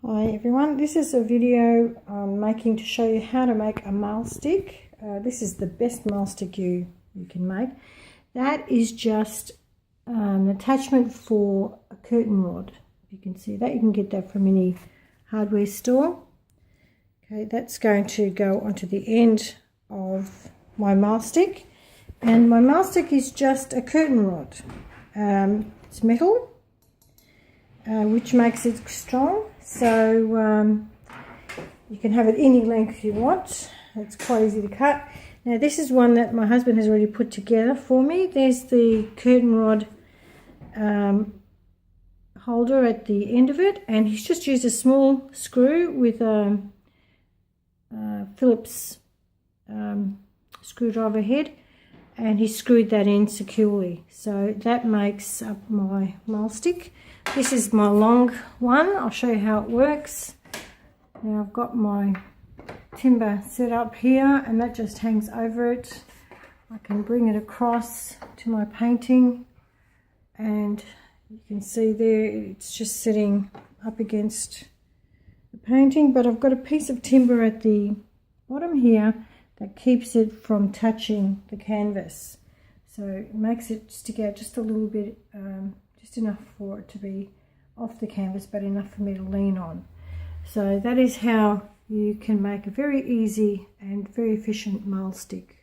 Hi everyone, this is a video I'm making to show you how to make a mahl stick. This is the best mahl stick you can make. That is just an attachment for a curtain rod. You can see that, you can get that from any hardware store. Okay, that's going to go onto the end of my mahl stick, and my mahl stick is just a curtain rod. It's metal, which makes it strong, so you can have it any length you want. It's quite easy to cut. Now this is one that my husband has already put together for me. There's the curtain rod holder at the end of it, and he's just used a small screw with a Phillips screwdriver head, and he screwed that in securely. So that makes up my mahl stick. This is my long one. I'll show you how it works. Now I've got my timber set up here, and that just hangs over it. I can bring it across to my painting, and you can see there it's just sitting up against the painting, but I've got a piece of timber at the bottom here that keeps it from touching the canvas, so it makes it stick out just a little bit, just enough for it to be off the canvas but enough for me to lean on. So that is how you can make a very easy and very efficient mahl stick.